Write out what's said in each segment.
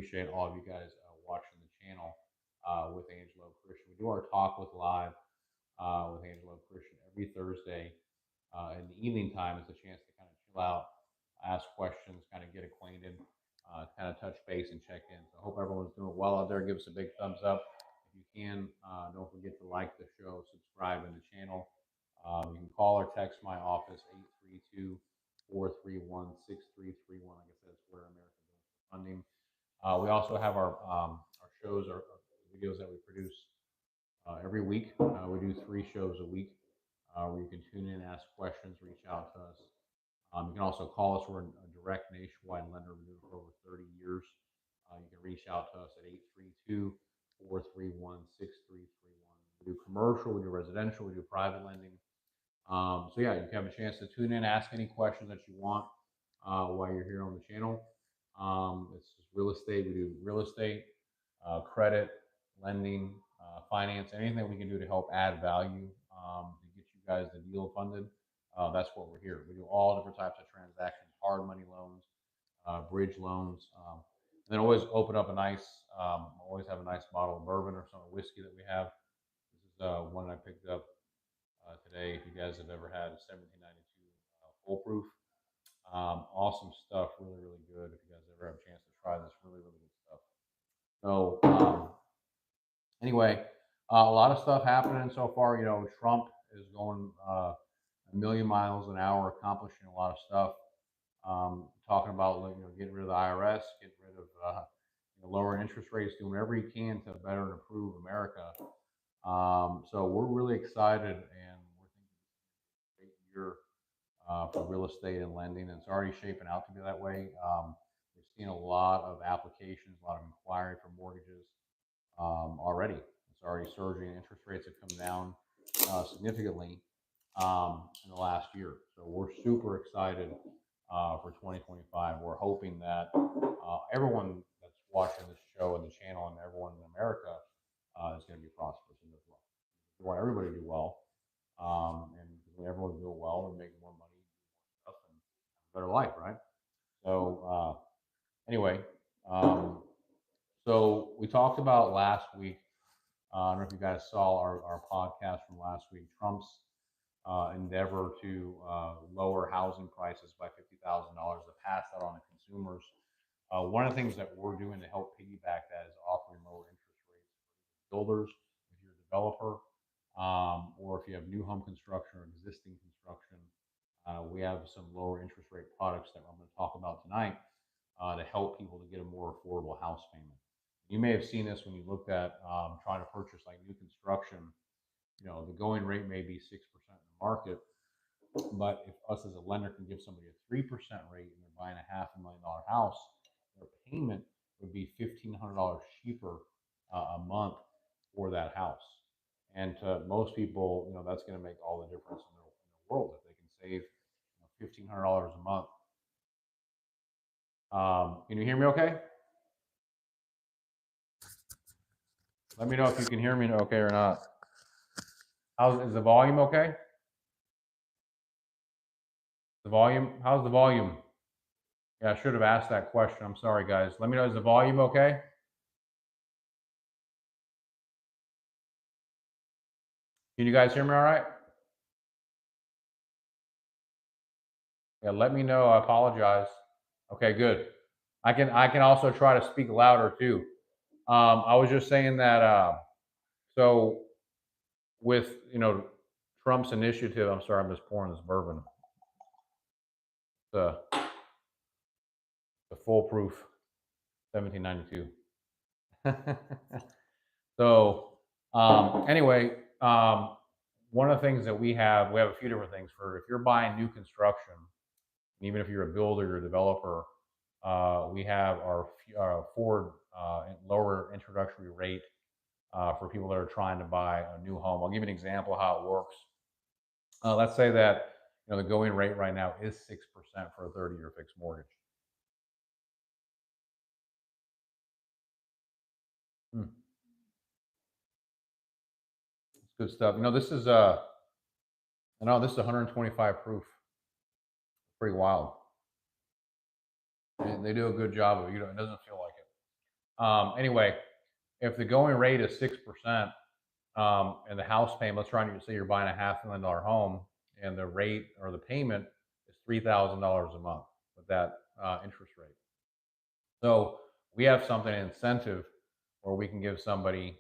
appreciate all of you guys watching the channel with Angelo Christian. We do our Talk with Live with Angelo Christian every Thursday in the evening time. It's a chance to kind of chill out, ask questions, kind of get acquainted, kind of touch base and check in. So I hope everyone's doing well out there. Give us a big thumbs up if you can. Don't forget to like the show, subscribe in the channel. You can call or text my office, 832-431-6331. Like I said, it's where America goes for funding. We also have our shows, our videos that we produce every week. We do 3 shows a week where you can tune in, ask questions, reach out to us. You can also call us. We're a direct nationwide lender. We've been doing it for over 30 years. You can reach out to us at 832-431-6331. We do commercial, we do residential, we do private lending. So yeah, you can have a chance to tune in, ask any questions that you want while you're here on the channel. It's just real estate. We do real estate, credit, lending, finance, anything we can do to help add value to get you guys the deal funded. That's what we're here. We do all different types of transactions, hard money loans, bridge loans, and then always open up a nice, always have a nice bottle of bourbon or some whiskey that we have. This is one I picked up today. If you guys have ever had 1792 foolproof, awesome stuff, really, really good. If you guys ever have a chance to try this, really, really good stuff. So anyway, a lot of stuff happening so far. You know, Trump is going a million miles an hour, accomplishing a lot of stuff. Talking about getting rid of the IRS, getting rid of lowering interest rates, doing whatever he can to better and improve America. So we're really excited, and we're thinking it's a great year for real estate and lending, and it's already shaping out to be that way. We've seen a lot of applications, a lot of inquiry for mortgages already. It's already surging. Interest rates have come down significantly in the last year. So we're super excited for 2025. We're hoping that everyone that's watching this show and the channel and everyone in America is going to be prosperous and as well. We want everybody to do well. And when everyone's doing well, we make more money, more stuff, and have a better life, right? So anyway, so we talked about last week. I don't know if you guys saw our podcast from last week. Trump's endeavor to lower housing prices by $50,000 to pass that on to consumers. One of the things that we're doing to help piggyback that is offering lower interest rates for builders, if you're a developer, or if you have new home construction or existing construction. We have some lower interest rate products that I'm going to talk about tonight to help people to get a more affordable house payment. You may have seen this when you looked at trying to purchase like new construction. You know, the going rate may be 6% in the market, but if us as a lender can give somebody a 3% rate and they're buying a $500,000 house, their payment would be $1,500 cheaper a month for that house. And to most people, you know, that's going to make all the difference in the world if they can save $1,500 a month. Can you hear me okay? Let me know if you can hear me okay or not. Is the volume okay? The volume? How's the volume? Yeah, I should have asked that question. I'm sorry, guys. Let me know, is the volume okay? Can you guys hear me all right? Yeah, let me know. I apologize. Okay, good. I can also try to speak louder too. I was just saying that so with Trump's initiative, I'm sorry, I'm just pouring this bourbon. The foolproof 1792. So anyway, one of the things that we have a few different things for if you're buying new construction, and even if you're a builder or a developer, we have our Ford lower introductory rate for people that are trying to buy a new home. I'll give you an example of how it works. Let's say that the going rate right now is 6% for a 30-year fixed mortgage. It's good stuff. This is 125 proof. Pretty wild. They do a good job of it. It doesn't feel like it. Anyway, if the going rate is 6%, and the house payment, let's try and say you're buying a $500,000 home, and the rate or the payment is $3,000 a month with that interest rate. So we have something, an incentive, where we can give somebody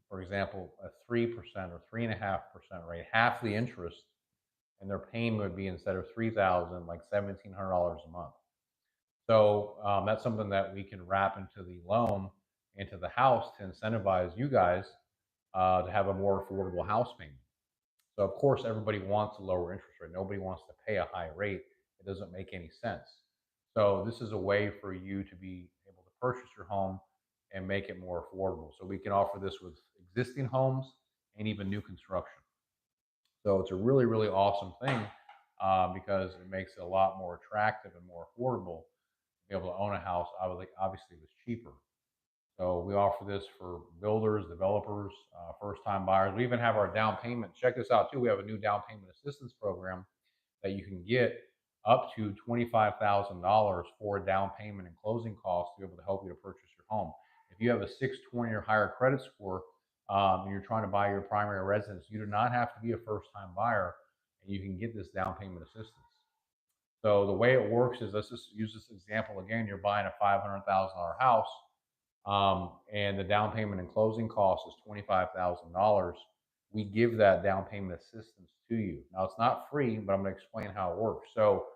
for example, a 3% or 3.5% rate, half the interest, and their payment would be, instead of 3,000, like $1,700 a month. So that's something that we can wrap into the loan, into the house, to incentivize you guys to have a more affordable house payment. So of course, everybody wants a lower interest rate. Nobody wants to pay a high rate. It doesn't make any sense. So this is a way for you to be able to purchase your home and make it more affordable. So we can offer this with existing homes and even new construction. So it's a really, really awesome thing because it makes it a lot more attractive and more affordable to be able to own a house. Obviously, it was cheaper. So we offer this for builders, developers, first-time buyers. We even have our down payment. Check this out too. We have a new down payment assistance program that you can get up to $25,000 for a down payment and closing costs to be able to help you to purchase your home. If you have a 620 or higher credit score, and you're trying to buy your primary residence, you do not have to be a first-time buyer, and you can get this down payment assistance. So the way it works is, let's just use this example again. You're buying a $500,000 house, and the down payment and closing cost is $25,000. We give that down payment assistance to you. Now it's not free, but I'm going to explain how it works. So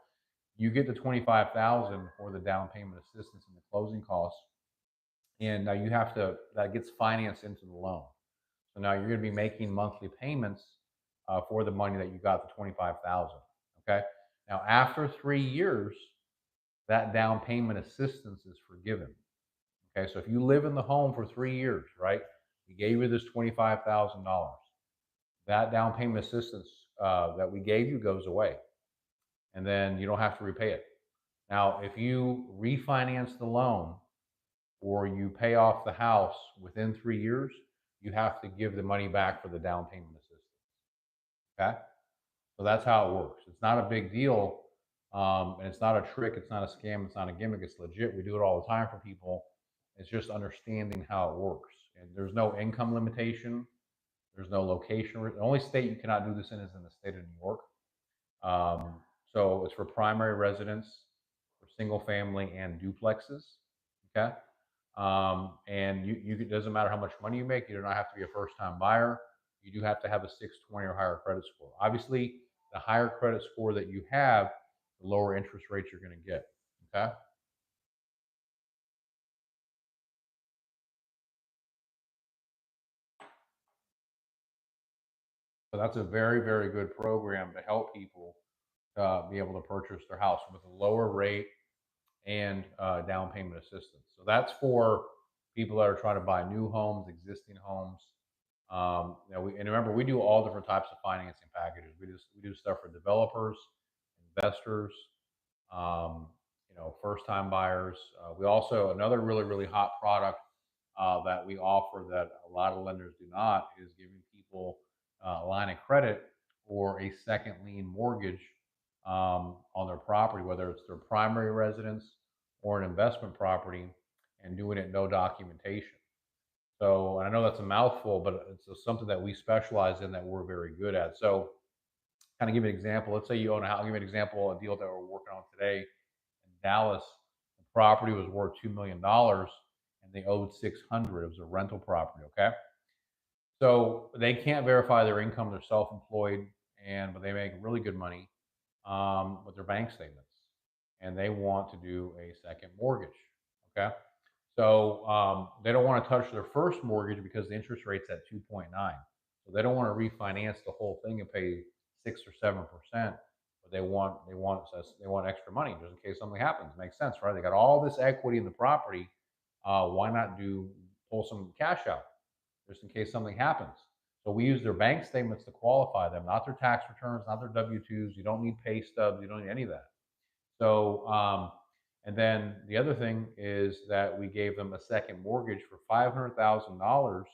you get the $25,000 for the down payment assistance and the closing costs, and now that gets financed into the loan. So now you're going to be making monthly payments for the money that you got, the $25,000. Okay. Now after 3 years, that down payment assistance is forgiven. Okay, so if you live in the home for 3 years, right, we gave you this $25,000. That down payment assistance that we gave you goes away, and then you don't have to repay it. Now, if you refinance the loan or you pay off the house within 3 years, you have to give the money back for the down payment assistance. Okay, so that's how it works. It's not a big deal, and it's not a trick. It's not a scam. It's not a gimmick. It's legit. We do it all the time for people. It's just understanding how it works. And there's no income limitation. There's no location. The only state you cannot do this in is in the state of New York. So it's for primary residence, for single family and duplexes. Okay. And it doesn't matter how much money you make. You do not have to be a first time buyer. You do have to have a 620 or higher credit score. Obviously, the higher credit score that you have, the lower interest rates you're going to get. Okay. So that's a very, very good program to help people be able to purchase their house with a lower rate and down payment assistance. So that's for people that are trying to buy new homes, existing homes. And remember, we do all different types of financing packages. We do stuff for developers, investors, um, first time buyers. We also, another really, really hot product that we offer that a lot of lenders do not, is giving people a line of credit or a second lien mortgage on their property, whether it's their primary residence or an investment property, and doing it no documentation. So I know that's a mouthful, but it's something that we specialize in, that we're very good at. So kind of give you an example. Let's say you own a house. I'll give you an example, a deal that we're working on today in Dallas. The property was worth $2 million, and they owed 600. It was a rental property. Okay, so they can't verify their income. They're self-employed, but they make really good money with their bank statements, and they want to do a second mortgage. Okay, so they don't want to touch their first mortgage because the interest rate's at 2.9. So they don't want to refinance the whole thing and pay 6 or 7%. But they want extra money just in case something happens. Makes sense, right? They got all this equity in the property. Why not pull some cash out just in case something happens? So we use their bank statements to qualify them, not their tax returns, not their W-2s. You don't need pay stubs. You don't need any of that. So, and then the other thing is that we gave them a second mortgage for $500,000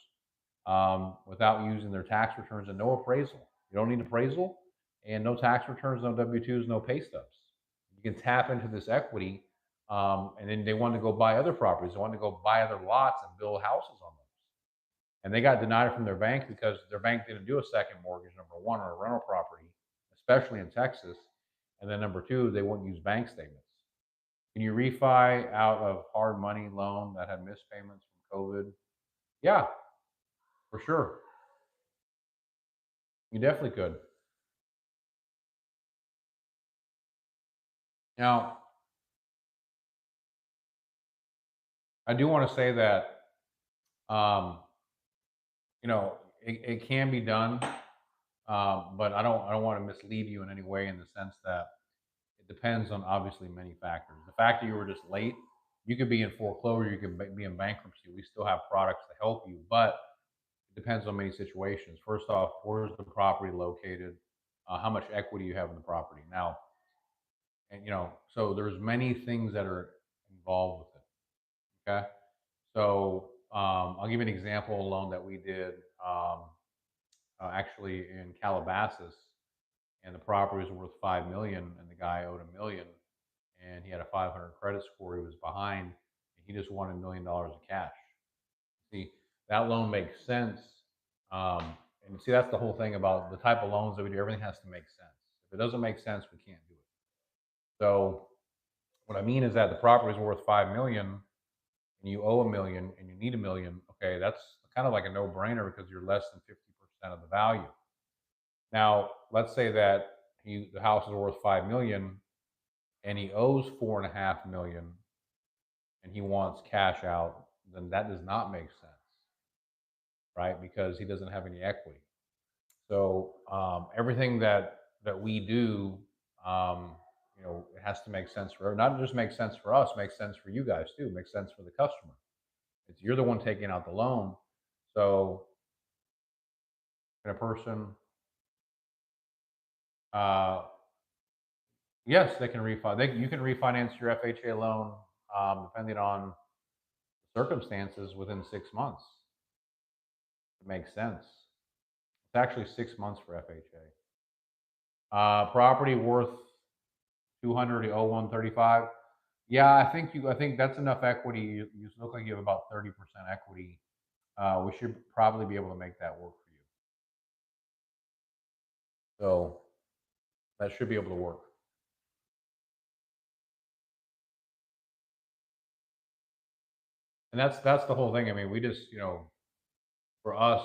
without using their tax returns and no appraisal. You don't need appraisal, and no tax returns, no W-2s, no pay stubs. You can tap into this equity And then they wanted to go buy other properties. They wanted to go buy other lots and build houses on those. And they got denied from their bank because their bank didn't do a second mortgage, number one, on a rental property, especially in Texas. And then number two, they wouldn't use bank statements. Can you refi out of hard money loan that had missed payments from COVID? Yeah, for sure. You definitely could. Now, I do want to say that um, it can be done, but I don't want to mislead you in any way in the sense that it depends on obviously many factors. The fact that you were just late, you could be in foreclosure, you could be in bankruptcy. We still have products to help you, but it depends on many situations. First off, where's the property located? How much equity you have in the property now, and so there's many things that are involved with it. Okay, so I'll give you an example. A loan that we did actually in Calabasas, and the property was worth 5 million, and the guy owed 1 million, and he had a 500 credit score. He was behind, and he just wanted $1 million of cash. See, that loan makes sense. Um, and see, that's the whole thing about the type of loans that we do. Everything has to make sense. If it doesn't make sense, we can't do it. So what I mean is that the property is worth 5 million, and you owe 1 million, and you need 1 million. Okay, that's kind of like a no-brainer because you're less than 50% of the value. Now, let's say that the house is worth 5 million, and he owes 4.5 million, and he wants cash out. Then that does not make sense, right? Because he doesn't have any equity. So everything that we do, um, it has to make sense for not just make sense for us, make sense for you guys too, make sense for the customer. You're the one taking out the loan, so can a person, uh, yes, they can refi. You can refinance your FHA loan, depending on circumstances, within 6 months. It makes sense. It's actually 6 months for FHA. Property worth 200, you owe 135. Yeah, I think that's enough equity. You look like you have about 30% equity. We should probably be able to make that work for you. So that should be able to work. And that's the whole thing. I mean, we just, for us,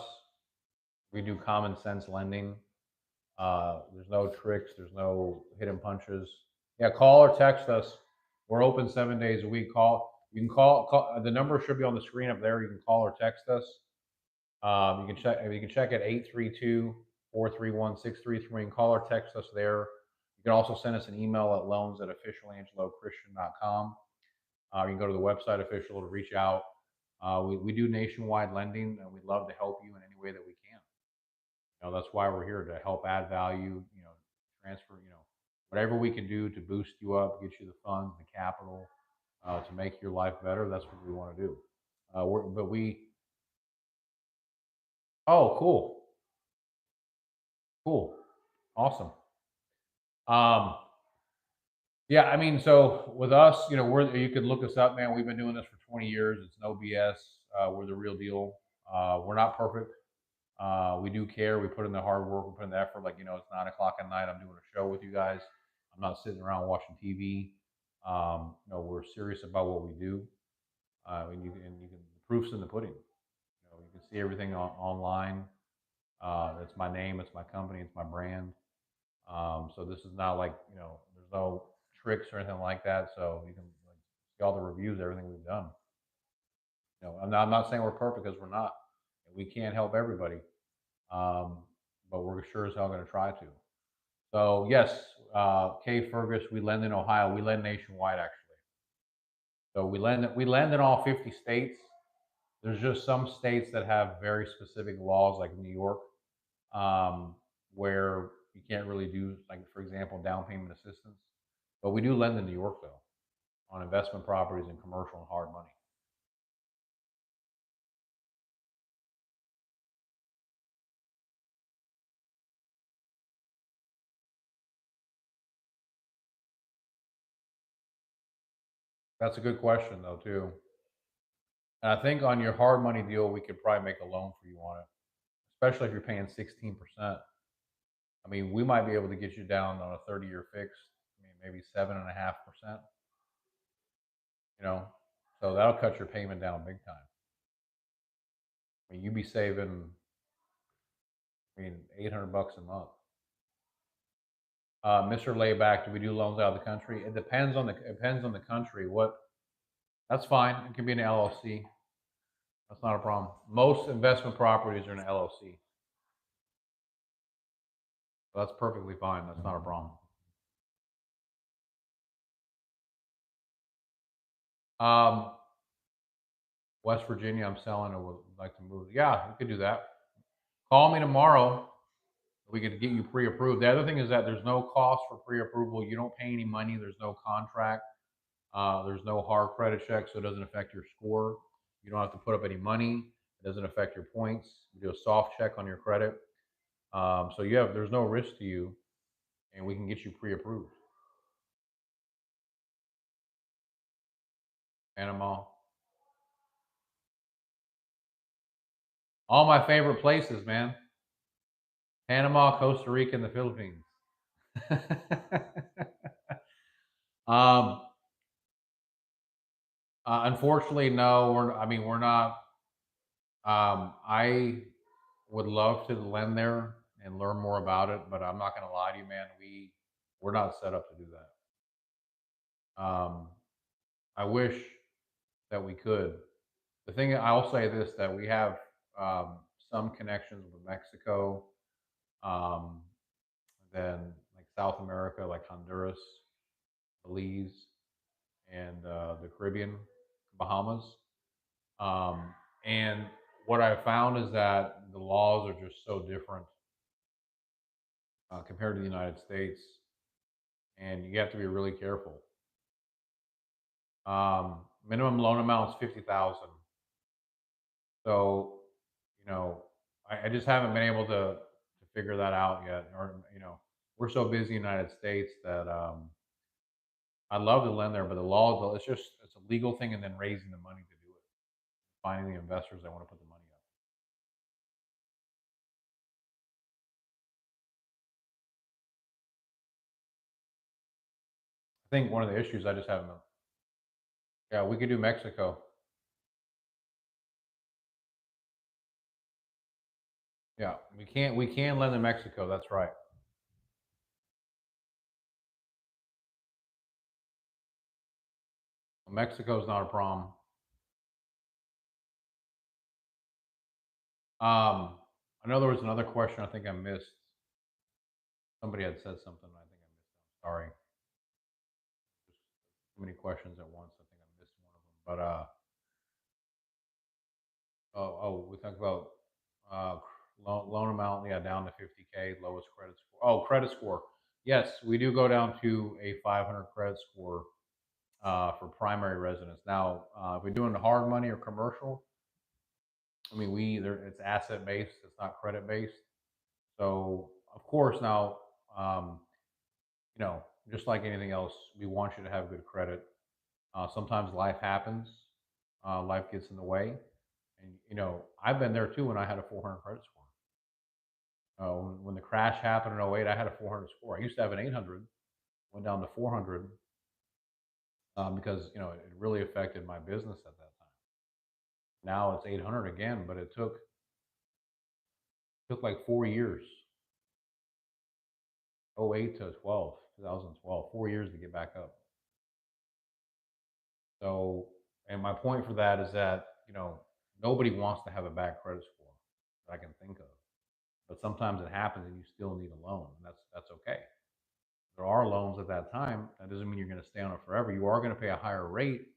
we do common sense lending. There's no tricks. There's no hidden punches. Yeah, call or text us. We're open 7 days a week. You can call. The number should be on the screen up there. You can call or text us. You can check. You can check at 832-431-6333 and call or text us there. You can also send us an email at loans@officialangelochristian.com. You can go to the website official to reach out. We do nationwide lending, and we'd love to help you in any way that we can. That's why we're here, to help add value. Transfer. Whatever we can do to boost you up, get you the funds, the capital, to make your life better. That's what we want to do. But we. Oh, cool, cool, awesome. Um, yeah, I mean, so with us, you could look us up, man. We've been doing this for 20 years. It's no BS. We're the real deal. We're not perfect. We do care. We put in the hard work. We put in the effort. Like, it's 9 o'clock at night. I'm doing a show with you guys. I'm not sitting around watching TV. We're serious about what we do. And the proof's in the pudding. You can see everything online. It's my name. It's my company. It's my brand. So this is not like, there's no tricks or anything like that. So you can like, see all the reviews, everything we've done. I'm not saying we're perfect, because we're not. We can't help everybody, um, but we're sure as hell going to try to. So yes, K Fergus, we lend in Ohio. We lend nationwide, actually. So we lend in all 50 states. There's just some states that have very specific laws, like New York, um, where you can't really do, like, for example, down payment assistance. But we do lend in New York, though, on investment properties and commercial and hard money. That's a good question though too. And I think on your hard money deal, we could probably make a loan for you on it, especially if you're paying 16%. I mean, we might be able to get you down on a 30-year fix. I mean, maybe 7.5%. You know, so that'll cut your payment down big time. I mean, you'd be saving, I mean, $800 a month. Mr. Layback, do we do loans out of the country? It depends on the country. What That's fine. It can be an LLC. That's not a problem. Most investment properties are an LLC. So that's perfectly fine. That's not a problem. Um, West Virginia, I'm selling or would like to move. Yeah, you could do that. Call me tomorrow. We could get you pre-approved. The other thing is that there's no cost for pre-approval. You don't pay any money. There's no contract. There's no hard credit check, so it doesn't affect your score. You don't have to put up any money. It doesn't affect your points. You do a soft check on your credit. So there's no risk to you, and we can get you pre-approved. Panama, all my favorite places, man. Panama, Costa Rica, and the Philippines. um, Unfortunately, no. We're not. I would love to lend there and learn more about it, but I'm not going to lie to you, man. We're not set up to do that. I wish that we could. The thing I'll say this that we have um, some connections with Mexico, um, then like South America, like Honduras, Belize, and the Caribbean, Bahamas. Um, and what I found is that the laws are just so different compared to the United States, and you have to be really careful. Minimum loan amount is 50,000. So, you know, I just haven't been able to figure that out yet. Or we're so busy in the United States that I'd love to lend there, but the law it's a legal thing, and then raising the money to do it, finding the investors that want to put the money up. I think one of the issues I just haven't. Yeah, we could do Mexico. Yeah, we can lend in Mexico. That's right. Mexico's not a problem. I know there was another question I think I missed. Somebody had said something. I think I missed. Sorry. Just too many questions at once. I think I missed one of them. But we talked about uh, loan amount. Yeah, down to 50K, lowest credit score. Oh, credit score. Yes, we do go down to a 500 credit score for primary residence. Now, if we're doing the hard money or commercial, I mean, it's asset based. It's not credit based. So, of course, now, um, you know, just like anything else, we want you to have good credit. Sometimes life happens, life gets in the way, and I've been there too when I had a 400 credit score. When the crash happened in '08, I had a 400 score. I used to have an 800, went down to 400 because it really affected my business at that time. Now it's 800 again, but it took like 4 years, '08 to 12, 2012, 4 years to get back up. So, and my point for that is that nobody wants to have a bad credit score that I can think of. But sometimes it happens, and you still need a loan. And that's okay. There are loans at that time. That doesn't mean you're going to stay on it forever. You are going to pay a higher rate,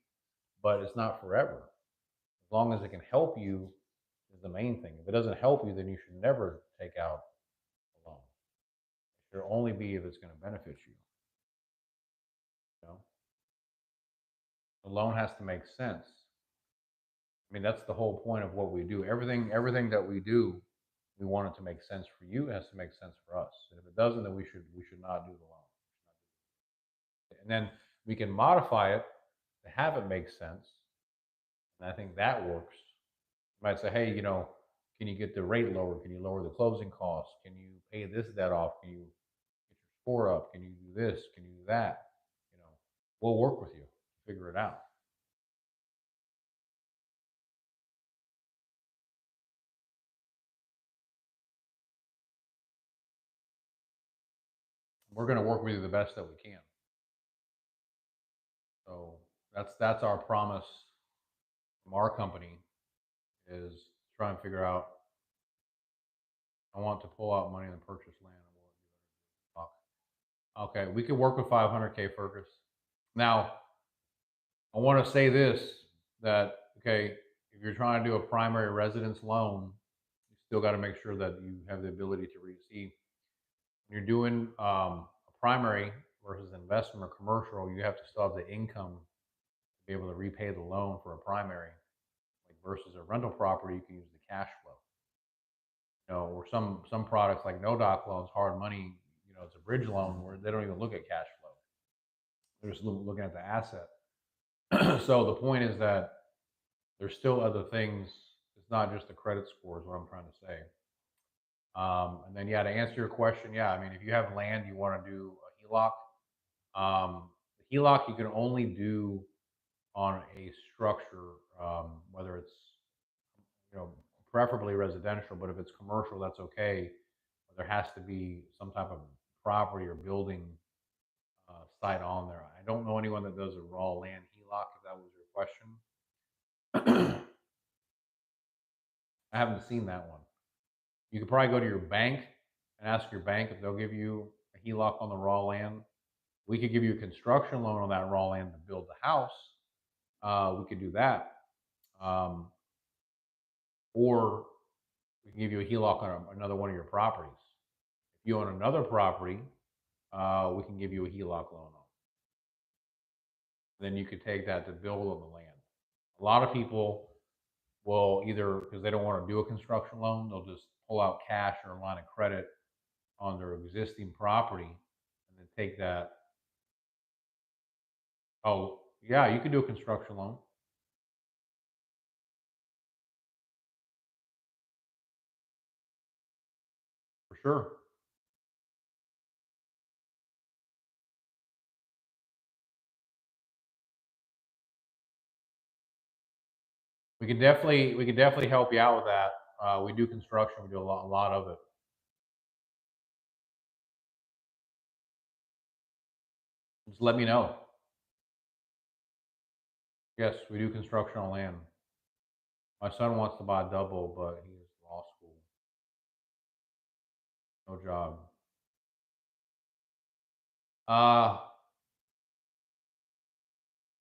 but it's not forever. As long as it can help you is the main thing. If it doesn't help you, then you should never take out a loan. It should only be if it's going to benefit you. You know, the loan has to make sense. I mean, that's the whole point of what we do. Everything that we do, we want it to make sense for you. It has to make sense for us. And if it doesn't, then we should not do the loan. And then we can modify it to have it make sense. And I think that works. You might say, hey, can you get the rate lower? Can you lower the closing costs? Can you pay this debt off? Can you get your score up? Can you do this? Can you do that? You know, we'll work with you, figure it out. We're going to work with you the best that we can. So that's our promise from our company is try and figure out. I want to pull out money and purchase land. Okay, we could work with 500K, Fergus. Now, I want to say this that okay, if you're trying to do a primary residence loan, you still got to make sure that you have the ability to receive. When you're doing a primary versus investment or commercial, you have to still have the income to be able to repay the loan for a primary. Like versus a rental property, you can use the cash flow. Or some products like no doc loans, hard money. It's a bridge loan where they don't even look at cash flow. They're just looking at the asset. So the point is that there's still other things. It's not just the credit score, is what I'm trying to say. And then, yeah, to answer your question, yeah, I mean, if you have land, you want to do a HELOC. The HELOC you can only do on a structure, whether it's you know preferably residential, but if it's commercial, that's okay. There has to be some type of property or building site on there. I don't know anyone that does a raw land HELOC. If that was your question, I haven't seen that one. You could probably go to your bank and ask your bank if they'll give you a HELOC on the raw land. We could give you a construction loan on that raw land to build the house. We could do that. Or we can give you a HELOC on another one of your properties. If you own another property, we can give you a HELOC loan on. Then you could take that to build on the land. A lot of people will either, because they don't want to do a construction loan, they'll just pull out cash or a line of credit on their existing property and then take that. Oh, yeah, you can do a construction loan for sure. We can definitely help you out with that. We do construction. We do a lot of it. Just let me know. Yes, we do construction on land. My son wants to buy a double, but he's law school, no job. Uh,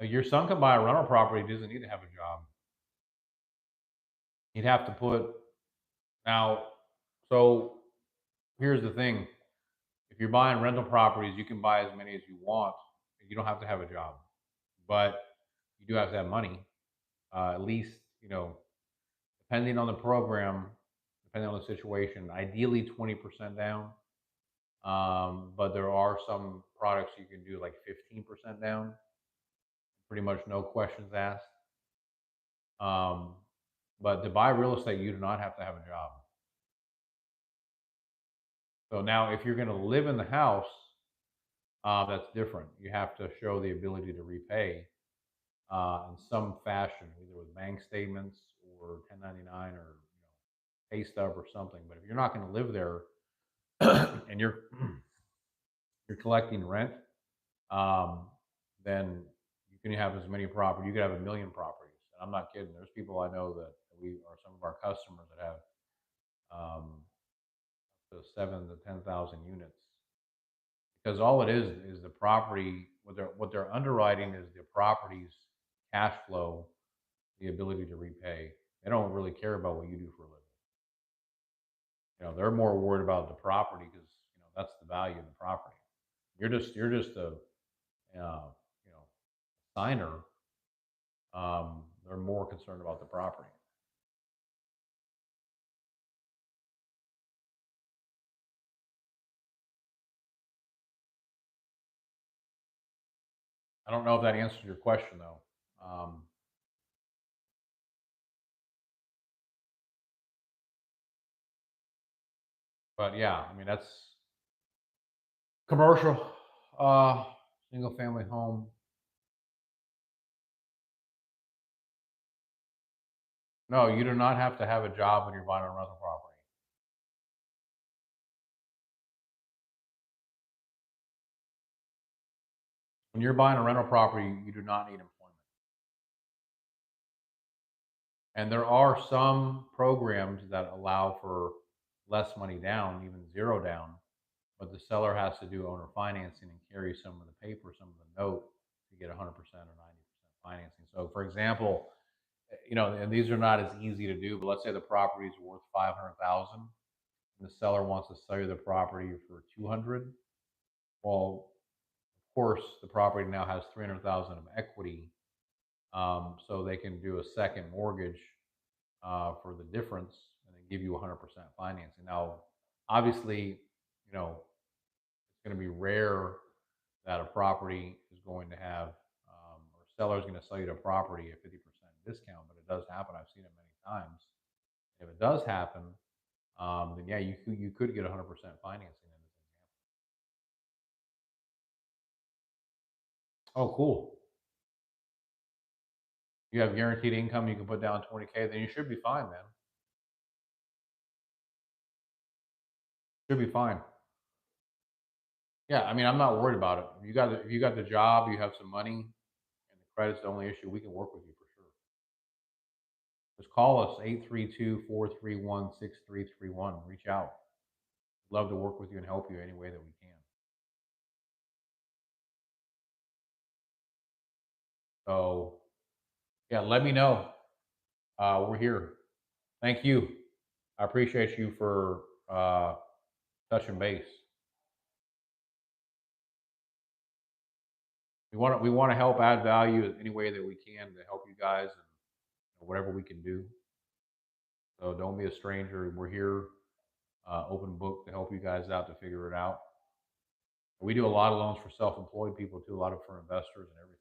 your son can buy a rental property. He doesn't need to have a job. He'd have to put now. So here's the thing: if you're buying rental properties, you can buy as many as you want. You don't have to have a job, but you do have to have money. At least depending on the program, depending on the situation, ideally 20% down. But there are some products you can do like 15% down, pretty much no questions asked. Um, but to buy real estate, you do not have to have a job. So now, if you're going to live in the house, that's different. You have to show the ability to repay in some fashion, either with bank statements or 1099 or pay stub or something. But if you're not going to live there and you're collecting rent, um, then you can have as many properties. You could have a million properties. And I'm not kidding. There's people I know that we are some of our customers that have um, up to 7 to 10,000 units. Because all it is the property. What they're underwriting is the property's cash flow, the ability to repay. They don't really care about what you do for a living. They're more worried about the property because that's the value of the property. You're just a signer. They're more concerned about the property. I don't know if that answers your question though. Um, but yeah, I mean that's commercial, uh, single family home. No, you do not have to have a job when you're buying a rental property. When you're buying a rental property, you do not need employment. And there are some programs that allow for less money down, even zero down, but the seller has to do owner financing and carry some of the paper, some of the note to get 100% or 90% financing. So, for example, and these are not as easy to do, but let's say the property is worth 500,000, and the seller wants to sell you the property for 200. Well, of course, the property now has 300,000 of equity, so they can do a second mortgage for the difference and then give you 100% financing. Now, obviously, it's going to be rare that a property is going to have, or seller is going to sell you the property at 50% discount, but it does happen. I've seen it many times. If it does happen, then yeah, you could get 100% financing in this example. Oh, cool. You have guaranteed income. You can put down 20K. Then you should be fine, man. Should be fine. Yeah, I mean, I'm not worried about it. If you got the job, you have some money, and the credit's the only issue, we can work with you for sure. Just call us 832-431-6331. Reach out. Love to work with you and help you any way that we can. So yeah, let me know. We're here. Thank you. I appreciate you for touching base. We want to help add value in any way that we can to help you guys and whatever we can do. So don't be a stranger. We're here, open book to help you guys out to figure it out. We do a lot of loans for self-employed people too, a lot of for investors and everything.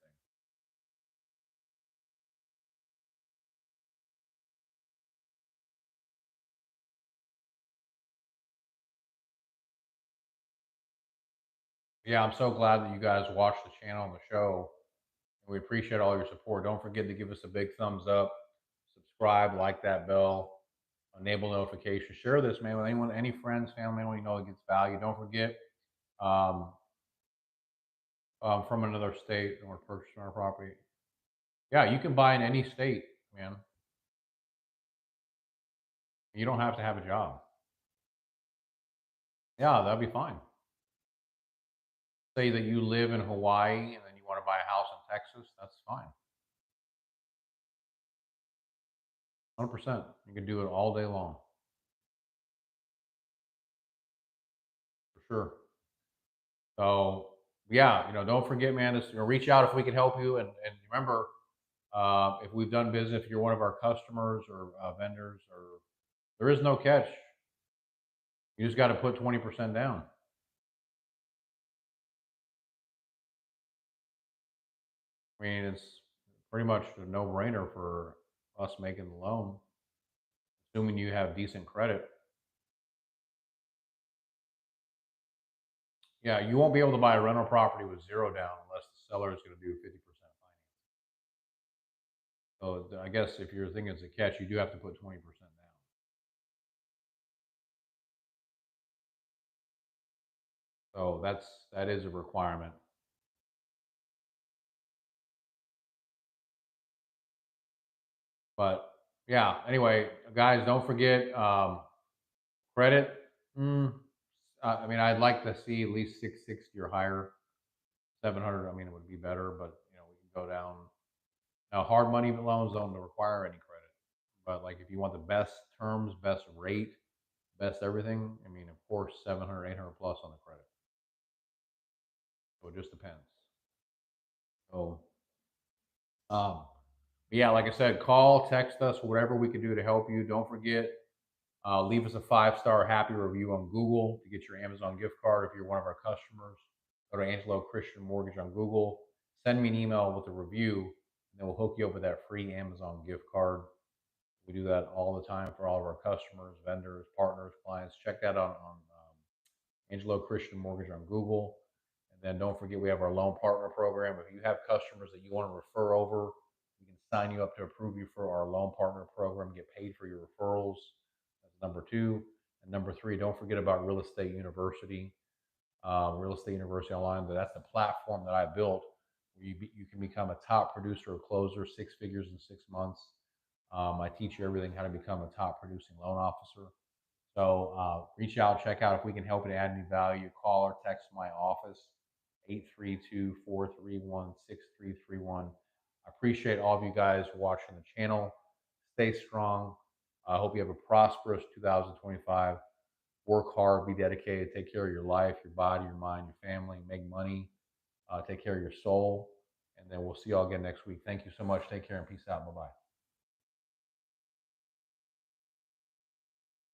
Yeah, I'm so glad that you guys watch the channel and the show. And we appreciate all your support. Don't forget to give us a big thumbs up, subscribe, like that bell, enable notifications. Share this, man, with anyone, any friends, family, anyone you know that gets value. Don't forget, um, from another state or purchasing our property. Yeah, you can buy in any state, man. You don't have to have a job. Yeah, that'd be fine. Say that you live in Hawaii and then you want to buy a house in Texas. That's fine. 100%. You can do it all day long, for sure. So yeah, don't forget, man, to reach out if we can help you. And remember, if we've done business, if you're one of our customers or vendors, or there is no catch. You just got to put 20% down. I mean, it's pretty much a no-brainer for us making the loan, assuming you have decent credit. Yeah, you won't be able to buy a rental property with zero down unless the seller is going to do 50% finance. So I guess if you're thinking it's a catch, you do have to put 20% down. So that is a requirement. But yeah, anyway, guys, don't forget, credit. Mm, I mean, I'd like to see at least 660 or higher. 700. I mean, it would be better, but we can go down. Now, hard money loans don't require any credit, but like if you want the best terms, best rate, best everything, I mean, of course, 700, 800 plus on the credit. So it just depends. So, um, yeah, like I said, call, text us, whatever we can do to help you. Don't forget, leave us a 5-star happy review on Google to get your Amazon gift card if you're one of our customers. Go to Angelo Christian Mortgage on Google. Send me an email with a review. and then we'll hook you up with that free Amazon gift card. We do that all the time for all of our customers, vendors, partners, clients. Check that out on Angelo Christian Mortgage on Google. And then don't forget, we have our loan partner program. If you have customers that you want to refer over, we can sign you up to approve you for our loan partner program, get paid for your referrals. That's number two. And number three, don't forget about Real Estate University, Real Estate University Online. That's the platform that I built where you can become a top producer or closer, 6 figures in 6 months. I teach you everything how to become a top producing loan officer. So reach out, check out if we can help you to add any value. Call or text my office, 832-431-6331. I appreciate all of you guys watching the channel. Stay strong. I hope you have a prosperous 2025. Work hard, be dedicated, take care of your life, your body, your mind, your family, make money, take care of your soul. And then we'll see you all again next week. Thank you so much. Take care and peace out. Bye-bye.